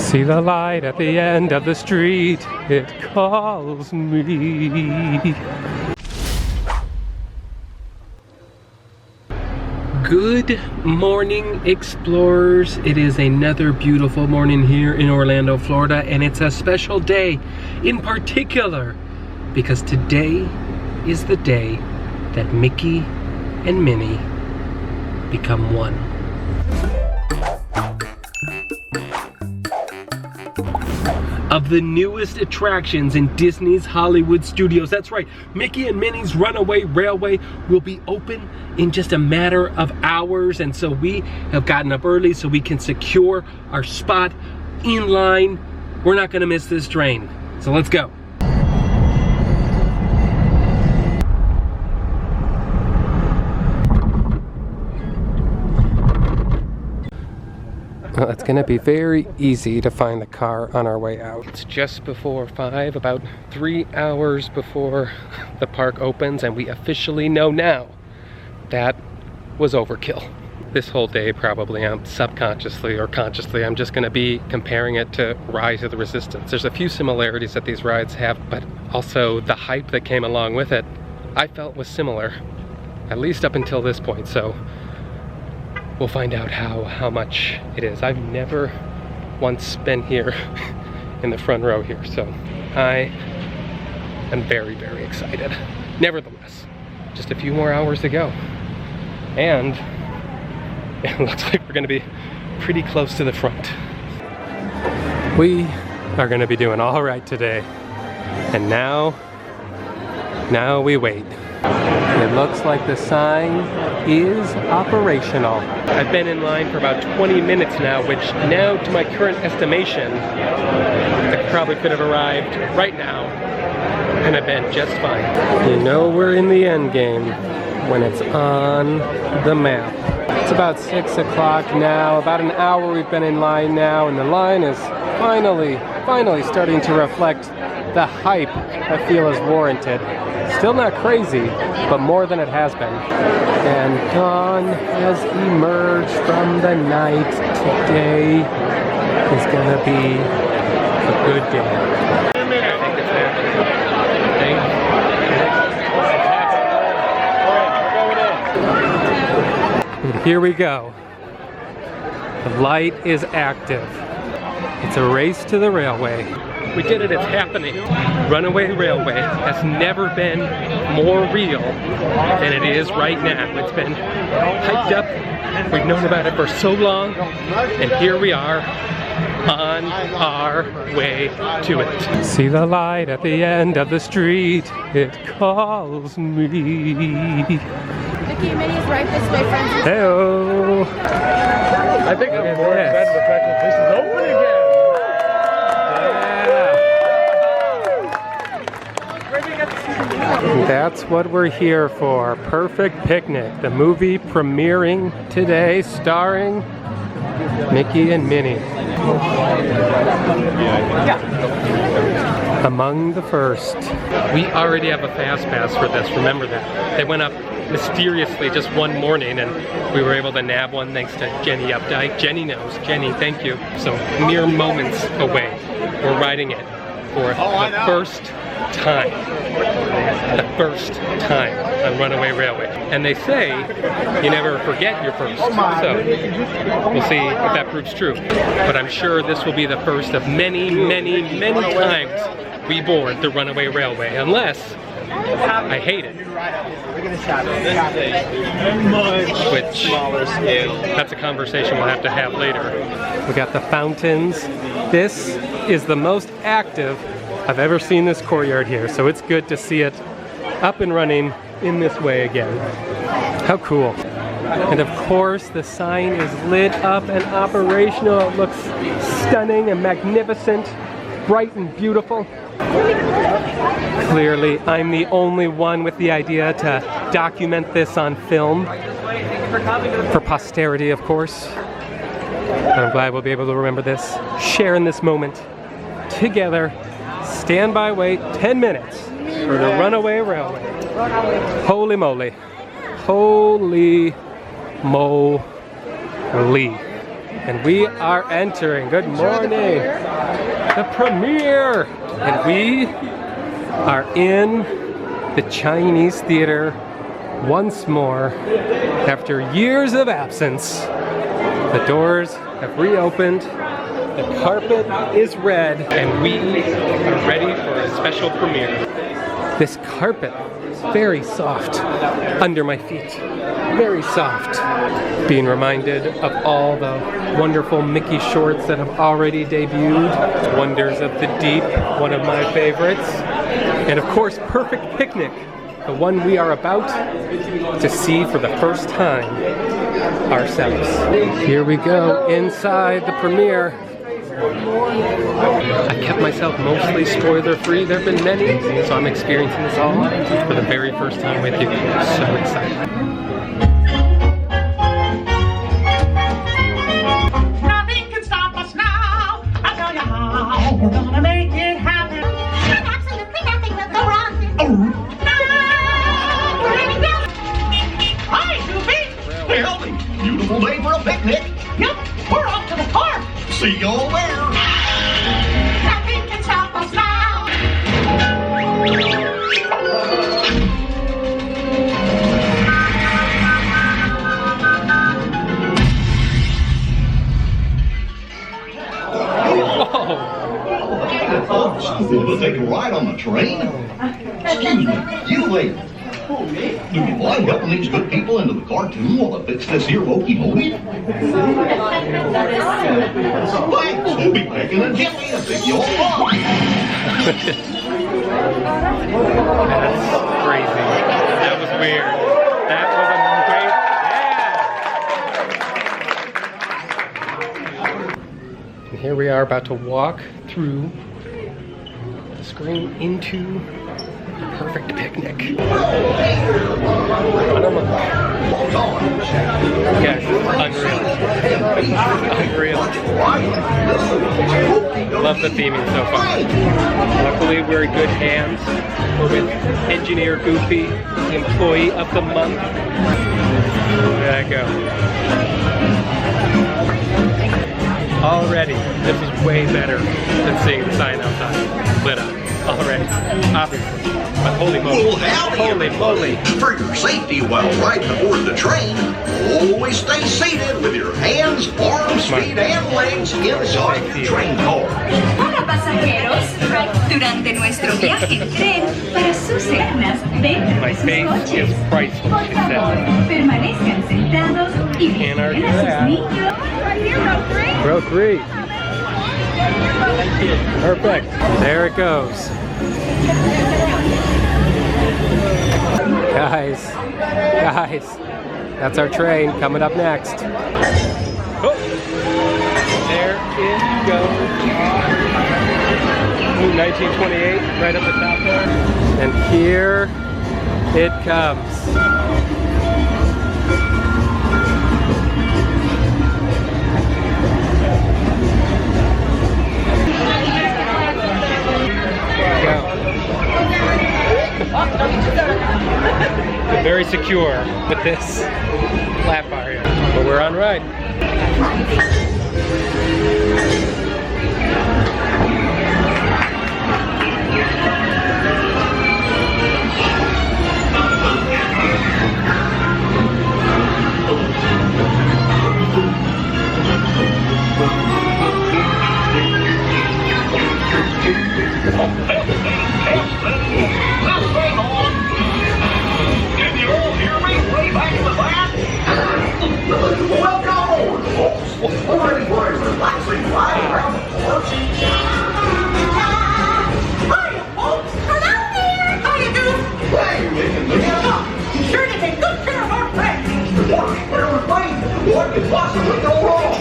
See the light at the end of the street, it calls me. Good morning, explorers. It is another beautiful morning here in Orlando, Florida, and it's a special day in particular because today is the day that Mickey and Minnie become one. Of the newest attractions in Disney's Hollywood studios. That's right, Mickey and Minnie's Runaway Railway will be open in just a matter of hours, and so we have gotten up early so we can secure our spot in line. We're not gonna miss this train, so let's go. Well, it's gonna be very easy to find the car on our way out. It's just before 5, about 3 hours before the park opens, and we officially know now that was overkill. This whole day probably subconsciously or consciously, I'm just gonna be comparing it to Rise of the Resistance. There's a few similarities that these rides have, but also the hype that came along with it, I felt was similar, at least up until this point, so we'll find out how much it is. I've never once been here in the front row here, so I am very, very excited. Nevertheless, just a few more hours to go. And it looks like we're gonna be pretty close to the front. We are gonna be doing all right today. And now we wait. It looks like the sign is operational. I've been in line for about 20 minutes now, which now to my current estimation, I probably could have arrived right now and I've been just fine. You know we're in the end game when it's on the map. It's about 6 o'clock now, about an hour we've been in line now, and the line is finally starting to reflect the hype I feel is warranted. Still not crazy, but more than it has been. And dawn has emerged from the night. Today is gonna be a good day. And here we go. The light is active. It's a race to the railway. We did it, it's happening. Runaway Railway has never been more real than it is right now. It's been hyped up, we've known about it for so long, and here we are on our way to it. See the light at the end of the street, it calls me. Mickey and Minnie's right this way, friends. Hey-o. I think I'm more excited the fact that this is open again. That's what we're here for. Perfect Picnic, the movie premiering today, starring Mickey and Minnie. Among the first. We already have a FastPass for this, remember that. They went up mysteriously just one morning and we were able to nab one thanks to Jenny Updike. Jenny knows. Jenny, thank you. So mere moments away, we're riding it for the first time. The first time on Runaway Railway. And they say you never forget your first. So we'll see if that proves true. But I'm sure this will be the first of many, many, many times we board the Runaway Railway. Unless I hate it. Which, that's a conversation we'll have to have later. We got the fountains. This is the most active I've ever seen this courtyard here, so it's good to see it up and running in this way again. How cool. And of course, the sign is lit up and operational. It looks stunning and magnificent, bright and beautiful. Clearly, I'm the only one with the idea to document this on film. For posterity, of course. And I'm glad we'll be able to remember this, share in this moment together. Stand by, wait 10 minutes for the Runaway Railway. Holy moly. Holy moly. and we are entering. Good morning. The premiere. And we are in the Chinese theater once more after years of absence. The doors have reopened. The carpet is red, and we are ready for a special premiere. This carpet is very soft under my feet. Very soft. Being reminded of all the wonderful Mickey shorts that have already debuted. Wonders of the Deep, one of my favorites. And of course, Perfect Picnic, the one we are about to see for the first time ourselves. Here we go, inside the premiere. I kept myself mostly spoiler-free. There have been many, so I'm experiencing this all for the very first time with you. So excited. Nothing can stop us now. I'll tell you how. We're gonna make it happen. And absolutely nothing will go wrong. Hi, Goofy. Howdy. Beautiful day for a picnic. Yep, we're off to the park. See you all there. Nothing can stop us now. We'll take a ride on the train. Excuse me, you lady. Do you mind helping these good people into the cartoon while I fix this here locomotive? Thanks, we'll be packing a jelly and pick you all up. That's crazy. That was weird. That was a great. Yeah! And here we are about to walk through the screen into Perfect Picnic. Yes, unreal. Love the theming so far. Luckily, we're in good hands. We're with Engineer Goofy, the Employee of the Month. There I go. Already, this is way better than seeing the sign outside lit up. Already, obviously. But holy moly. Well, howdy, holy moly. For your safety while riding aboard the train, always stay seated with your hands, arms, feet, and legs inside the train car. Hola pasajeros, durante nuestro viaje en tren, para sus cenas, dentro My de sus face coches, is priceless, por she favor, said. permanezcan sentados y And our vigilen a sus grab. niños. Row 3. Perfect. There it goes. Guys, that's our train coming up next. Oh, there it goes. Ooh, 1928, right up the top there. And here it comes. Very secure with this flat bar here. But we're on ride. What could possibly go wrong?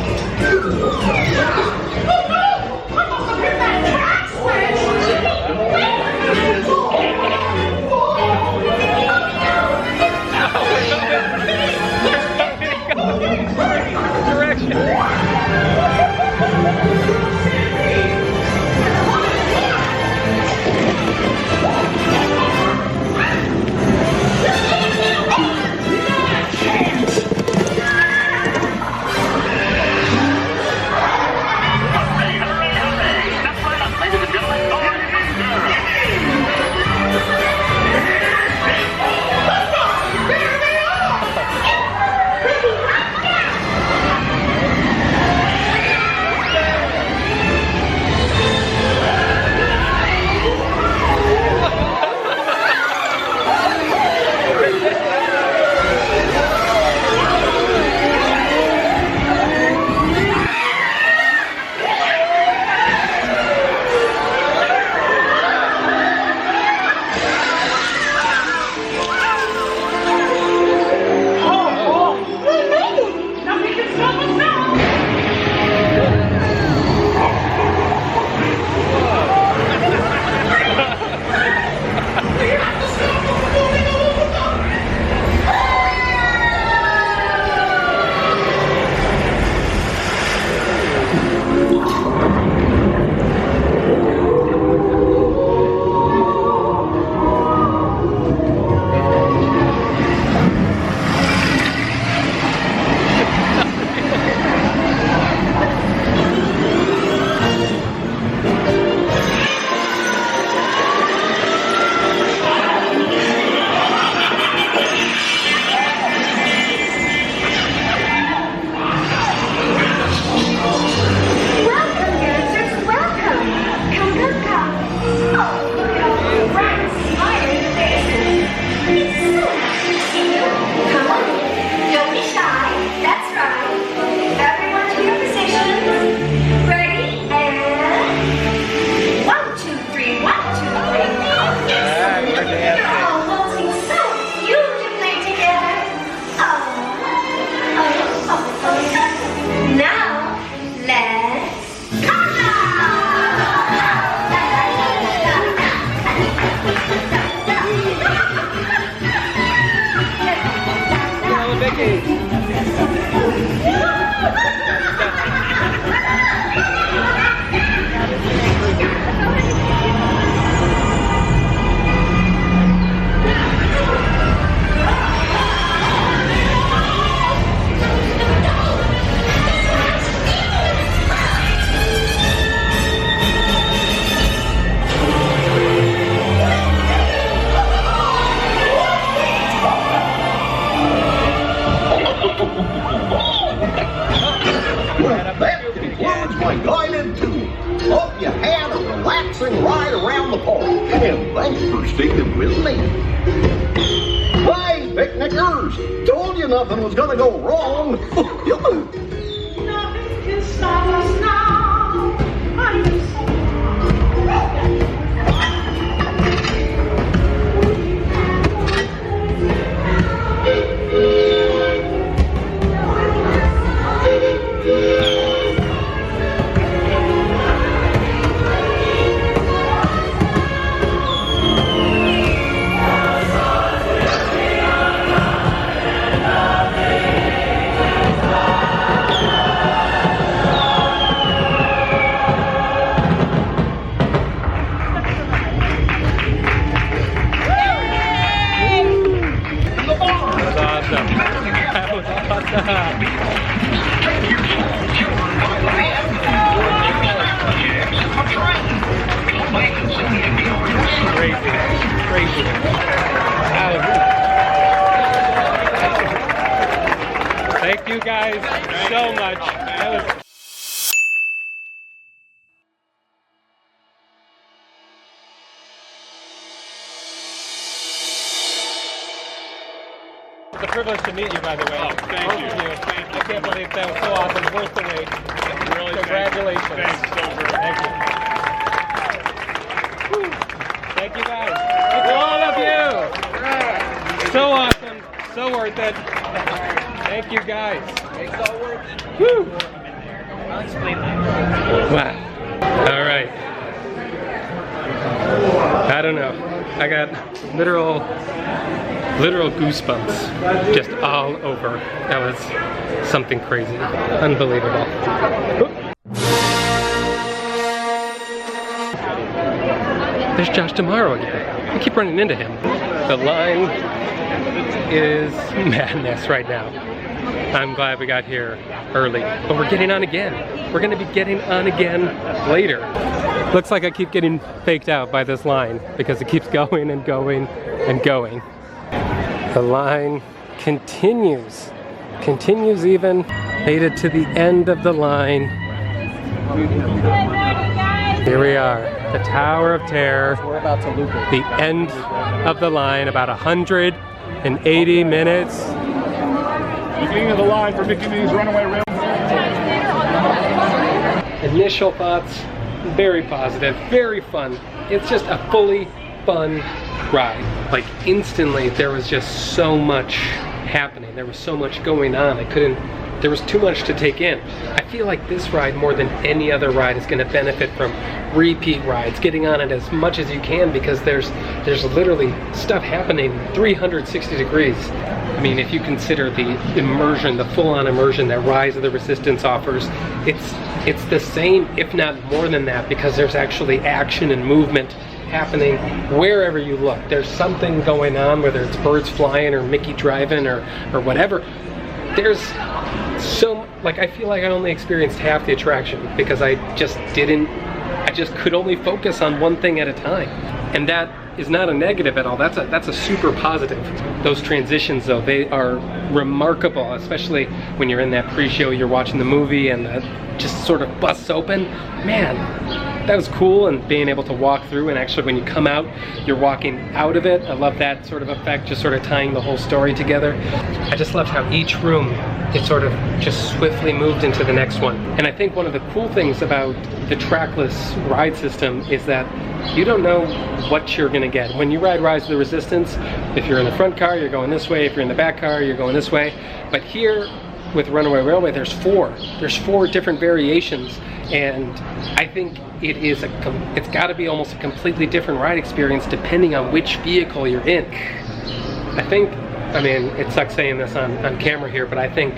hope you had a relaxing ride around the park. And thanks for sticking with me. Hey, picnickers! Told you nothing was gonna go wrong. Nothing can stop us now. I am so Crazy. Wow. Thank you guys so much. That was It's a privilege to meet you, by the way. Oh, thank you. Thank you. I can't believe that was so awesome. Worth the wait. Really, congratulations. Thanks so very much. Thank you. Whew. Thank you guys. Thank all of you. So awesome. So worth it. Thank you guys. It's all worth it. Whew. I'll explain that. Wow. All right. I don't know. I got literal goosebumps just all over. That was something crazy. Unbelievable. There's Josh tomorrow again. I keep running into him. The line is madness right now. I'm glad we got here early, but we're getting on again. We're gonna be getting on again later. Looks like I keep getting faked out by this line because it keeps going and going and going. The line continues even. Made it to the end of the line. Here we are, the Tower of Terror. We're about to loop it. The end of the line, about 180 minutes. Beginning of the line for Minnie's Runaway Railway. Initial thoughts, very positive, very fun. It's just a fully fun ride. Like instantly, there was just so much happening. There was so much going on. There was too much to take in. I feel like this ride, more than any other ride, is gonna benefit from repeat rides, getting on it as much as you can, because there's literally stuff happening 360 degrees. I mean, if you consider the immersion, the full-on immersion that Rise of the Resistance offers, it's the same, if not more than that, because there's actually action and movement happening wherever you look. There's something going on, whether it's birds flying or Mickey driving or whatever. There's so, like, I feel like I only experienced half the attraction because I just could only focus on one thing at a time. And that is not a negative at all. That's a super positive. Those transitions though, they are remarkable, especially when you're in that pre-show, you're watching the movie and that just sort of busts open. Man, that was cool, and being able to walk through, and actually when you come out, you're walking out of it. I love that sort of effect, just sort of tying the whole story together. I just loved how each room, it sort of just swiftly moved into the next one. And I think one of the cool things about the trackless ride system is that you don't know what you're gonna get. When you ride Rise of the Resistance, if you're in the front car, you're going this way. If you're in the back car, you're going this way. But here, with Runaway Railway, there's four different variations, and I think it's got to be almost a completely different ride experience depending on which vehicle you're in. I mean, it sucks saying this on camera here, but I think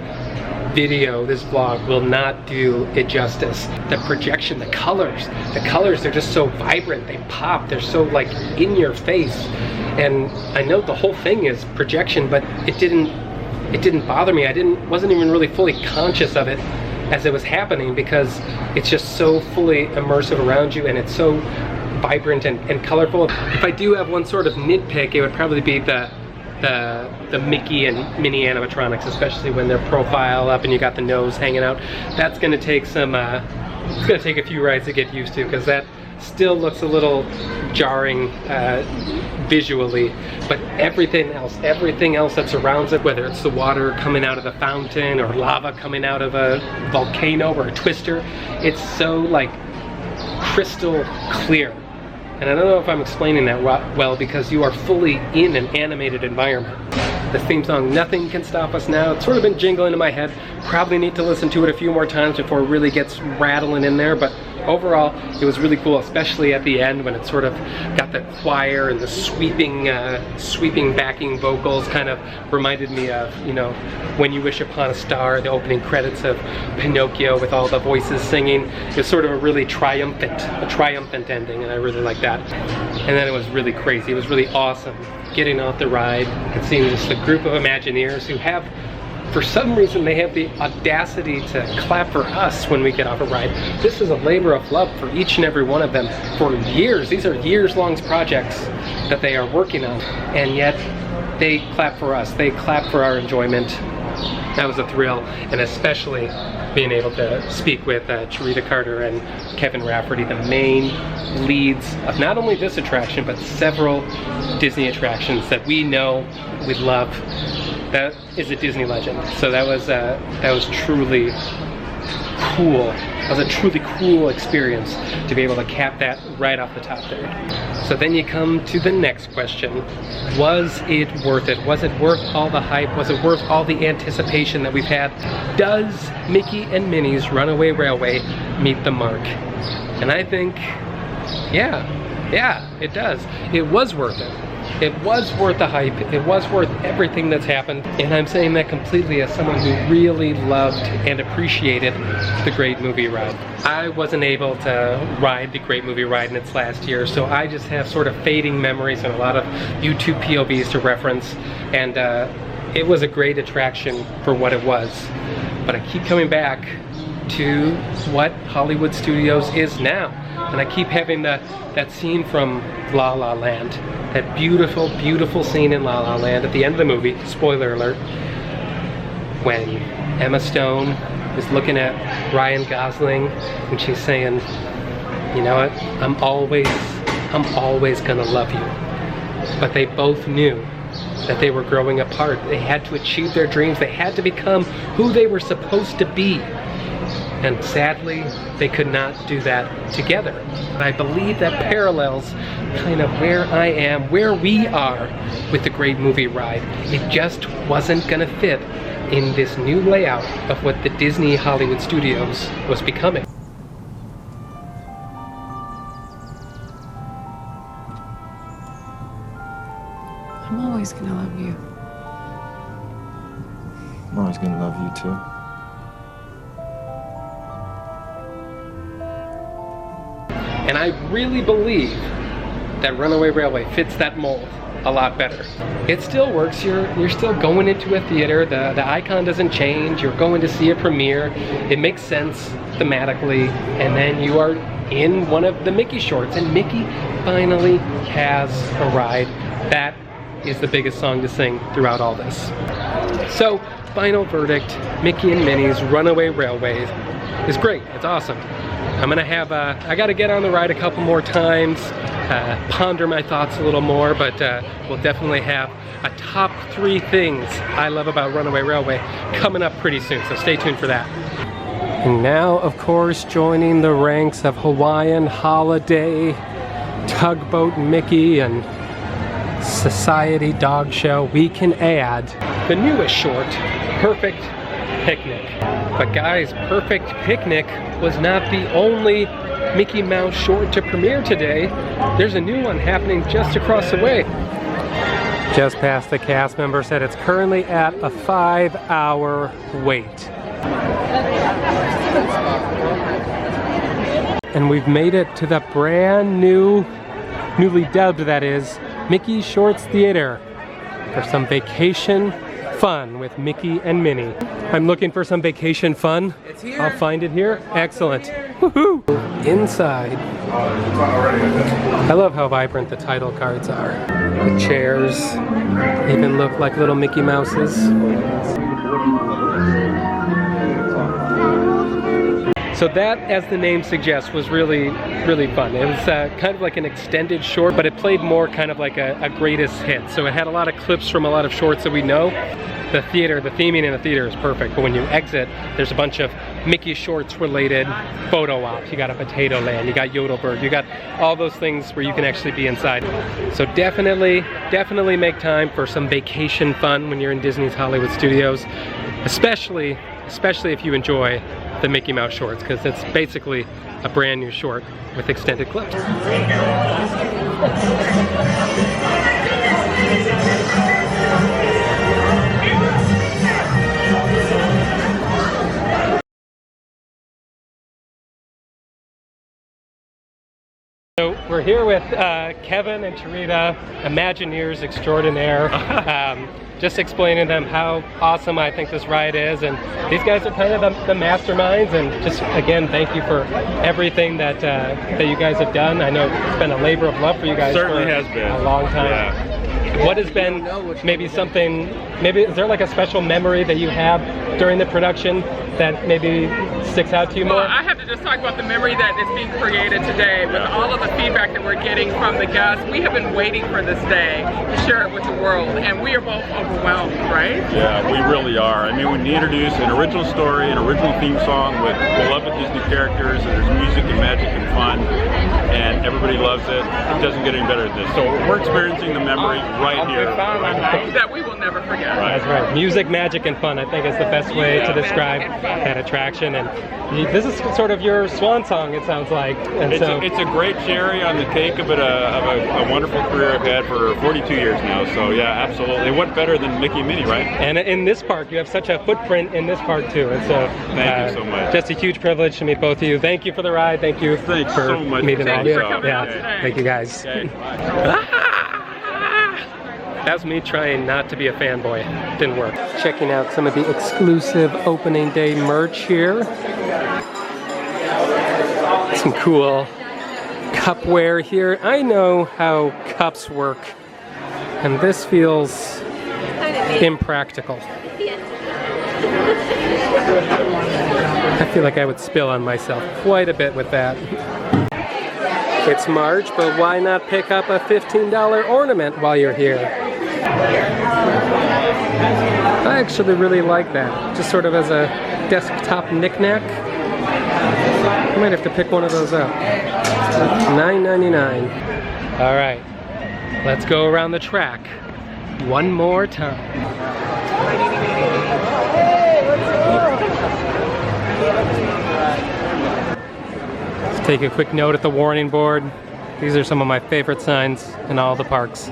this vlog will not do it justice. The projection, the colors, they're just so vibrant, they pop, they're so like in your face. And I know the whole thing is projection, but it didn't bother me. Wasn't even really fully conscious of it as it was happening, because it's just so fully immersive around you, and it's so vibrant and colorful. If I do have one sort of nitpick, it would probably be the Mickey and Minnie animatronics, especially when they're profile up and you got the nose hanging out. That's gonna take some It's gonna take a few rides to get used to because that still looks a little jarring visually, but everything else that surrounds it, whether it's the water coming out of the fountain or lava coming out of a volcano or a twister, it's so like crystal clear. And I don't know if I'm explaining that well because you are fully in an animated environment. The theme song, Nothing Can Stop Us Now, it's sort of been jingling in my head. Probably need to listen to it a few more times before it really gets rattling in there, but overall, it was really cool, especially at the end when it sort of got the choir and the sweeping backing vocals. Kind of reminded me of, you know, When You Wish Upon a Star, the opening credits of Pinocchio with all the voices singing. It's sort of a really triumphant ending, and I really like that. And then it was really crazy. It was really awesome getting off the ride and seeing just a group of Imagineers who have, for some reason, they have the audacity to clap for us when we get off a ride. This is a labor of love for each and every one of them for years. These are years-long projects that they are working on, and yet they clap for us. They clap for our enjoyment. That was a thrill, and especially being able to speak with Charita Carter and Kevin Rafferty, the main leads of not only this attraction, but several Disney attractions that we know, we love. That is a Disney legend. So that was truly cool. That was a truly cool experience to be able to cap that right off the top there. So then you come to the next question. Was it worth it? Was it worth all the hype? Was it worth all the anticipation that we've had? Does Mickey and Minnie's Runaway Railway meet the mark? And I think, yeah, it does. It was worth it. It was worth the hype. It was worth everything that's happened. And I'm saying that completely as someone who really loved and appreciated the Great Movie Ride. I wasn't able to ride the Great Movie Ride in its last year, so I just have sort of fading memories and a lot of YouTube POVs to reference. And it was a great attraction for what it was. But I keep coming back to what Hollywood Studios is now. And I keep having that scene from La La Land, that beautiful, beautiful scene in La La Land at the end of the movie, spoiler alert, when Emma Stone is looking at Ryan Gosling and she's saying, you know what, I'm always gonna love you. But they both knew that they were growing apart. They had to achieve their dreams. They had to become who they were supposed to be. And sadly, they could not do that together. And I believe that parallels kind of where I am, where we are with the Great Movie Ride. It just wasn't gonna fit in this new layout of what the Disney Hollywood Studios was becoming. I'm always gonna love you. I'm always gonna love you too. And I really believe that Runaway Railway fits that mold a lot better. It still works. You're still going into a theater. The icon doesn't change. You're going to see a premiere. It makes sense thematically. And then you are in one of the Mickey shorts. And Mickey finally has a ride. That is the biggest song to sing throughout all this. So, final verdict, Mickey and Minnie's Runaway Railway is great. It's awesome. I'm gonna have, I gotta get on the ride a couple more times, ponder my thoughts a little more, but we'll definitely have a top 3 things I love about Runaway Railway coming up pretty soon, so stay tuned for that. And now, of course, joining the ranks of Hawaiian Holiday, Tugboat Mickey, and Society Dog Show, we can add the newest short, Perfect Picnic. But guys, Perfect Picnic was not the only Mickey Mouse short to premiere today. There's a new one happening just across the way. Just past the cast member said it's currently at a 5-hour wait. And we've made it to the brand new, newly dubbed that is, Mickey Shorts Theater for some vacation fun with Mickey and Minnie. I'm looking for some vacation fun. It's here. I'll find it here. Excellent. Woohoo! Inside. I love how vibrant the title cards are. The chairs even look like little Mickey Mouses. So that, as the name suggests, was really, really fun. It was kind of like an extended short, but it played more kind of like a greatest hit. So it had a lot of clips from a lot of shorts that we know. The theater, the theming in the theater is perfect, but when you exit, there's a bunch of Mickey shorts related photo ops. You got a Potato Land, you got Yodelberg, you got all those things where you can actually be inside. So definitely make time for some vacation fun when you're in Disney's Hollywood Studios, especially if you enjoy the Mickey Mouse shorts, because it's basically a brand new short with extended clips. So we're here with Kevin and Tarita, Imagineers extraordinaire, just explaining them how awesome I think this ride is, and these guys are kind of the masterminds, and just again thank you for everything that you guys have done. I know it's been a labor of love for you guys. Certainly for has been a long time. Yeah. What has been maybe something, maybe is there like a special memory that you have during the production that maybe sticks out to you more? Well, I have to just talk about the memory that is being created today with all of the feedback that we're getting from the guests. We have been waiting for this day to share it with the world, and we are both overwhelmed, right? Yeah, we really are. I mean, when you introduce an original story, an original theme song with beloved Disney characters, and there's music and magic and fun, and everybody loves it, it doesn't get any better than this. So we're experiencing the memory right here. That we will never forget. That's right. Music, magic, and fun, I think is the best way to describe that attraction. And this is sort of your swan song, it sounds like. And it's a great cherry on the cake of a wonderful career I've had for 42 years now. So yeah, absolutely. What better than Mickey and Minnie, right? And in this park, you have such a footprint in this park too. And so thank you so much. Just a huge privilege to meet both of you. Thank you for the ride. Thank you for so much meeting all of you. Yeah. Thank you guys. Okay. That was me trying not to be a fanboy. Didn't work. Checking out some of the exclusive opening day merch here. Some cool cupware here. I know how cups work, and this feels impractical. I feel like I would spill on myself quite a bit with that. It's March, but why not pick up a $15 ornament while you're here? I actually really like that, just sort of as a desktop knickknack. I might have to pick one of those up. $9.99. All right, let's go around the track one more time. Let's take a quick note at the warning board. These are some of my favorite signs in all the parks,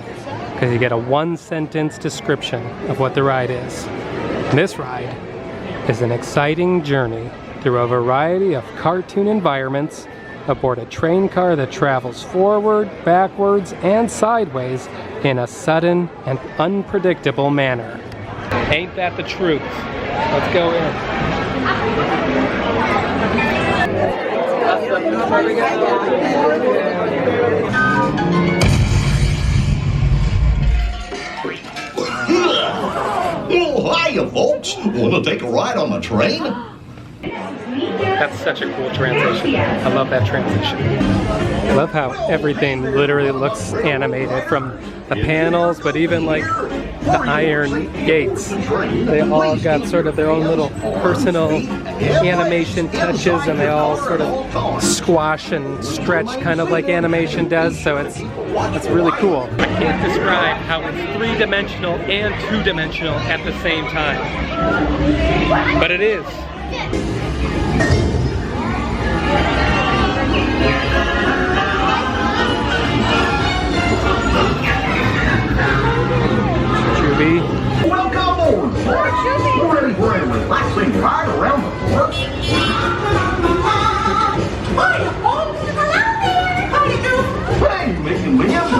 because you get a one-sentence description of what the ride is. This ride is an exciting journey through a variety of cartoon environments aboard a train car that travels forward, backwards, and sideways in a sudden and unpredictable manner. Ain't that the truth? Let's go in. Oh, hiya, folks. Want to take a ride on the train? That's such a cool transition. I love that transition. I love how everything literally looks animated, from the panels, but even like the iron gates. They all got sort of their own little personal animation touches, and they all sort of squash and stretch kind of like animation does, so it's really cool. I can't describe how it's three-dimensional and two-dimensional at the same time, but it is. Chubby. Welcome aboard, folks. We're ready for a relaxing ride around the park. Hiya, folks. Hello there. How you doing? Hey, Mickey and Liam.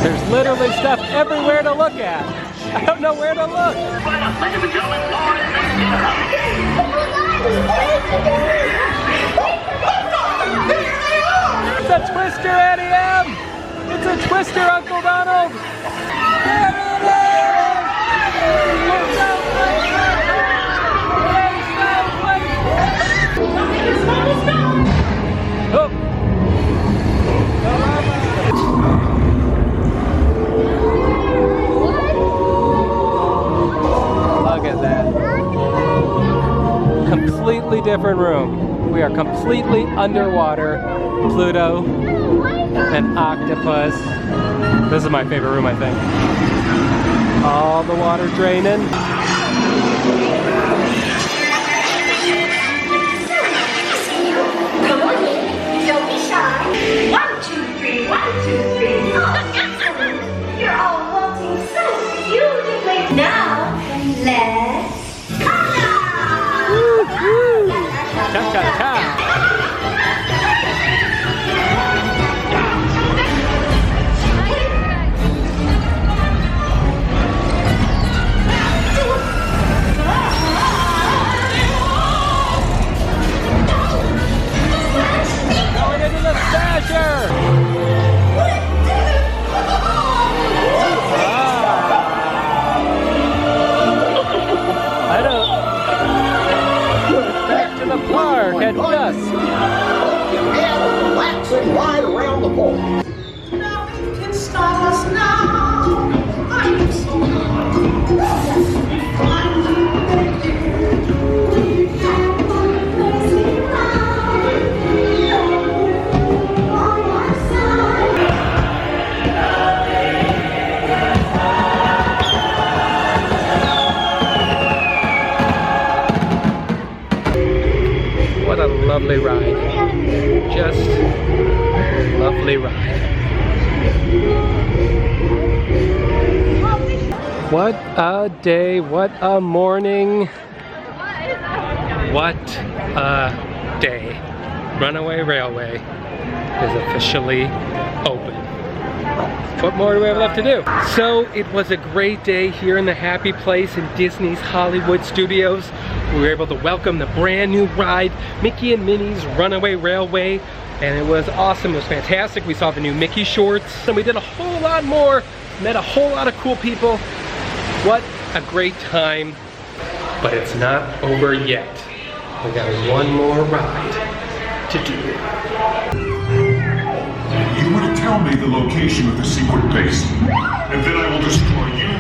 There's literally stuff everywhere to look at. I don't know where to look. Ladies and gentlemen, It's a Twister, Eddie M! It's a Twister, Uncle Donald! at that. Completely different room. We are completely underwater. Pluto, an octopus. This is my favorite room, I think. All the water draining. Come on in, don't be shy. 1, 2, 3, 1, 2, 3. Oh, you're all walking so beautifully. Now, let's come down. Woo-hoo! Cha-cha-cha! Going into the smasher! I don't. Back to the park at dusk. And relaxing right around the pole. Nothing can stop us now. I'm so What a lovely ride. Just a lovely ride. What a day, what a morning. What a day. Runaway Railway is officially open. What more do we have left to do? So it was a great day here in the happy place in Disney's Hollywood Studios. We were able to welcome the brand new ride, Mickey and Minnie's Runaway Railway, and it was awesome. It was fantastic. We saw the new Mickey shorts, and we did a whole lot more, met a whole lot of cool people. What a great time, but it's not over yet. We got one more ride to do. You were to tell me the location of the secret base, and then I will destroy you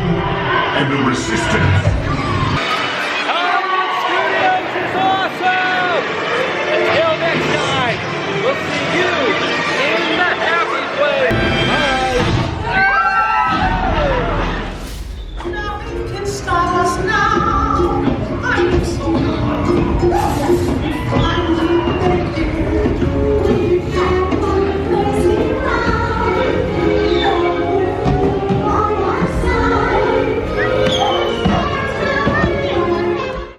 and the Resistance.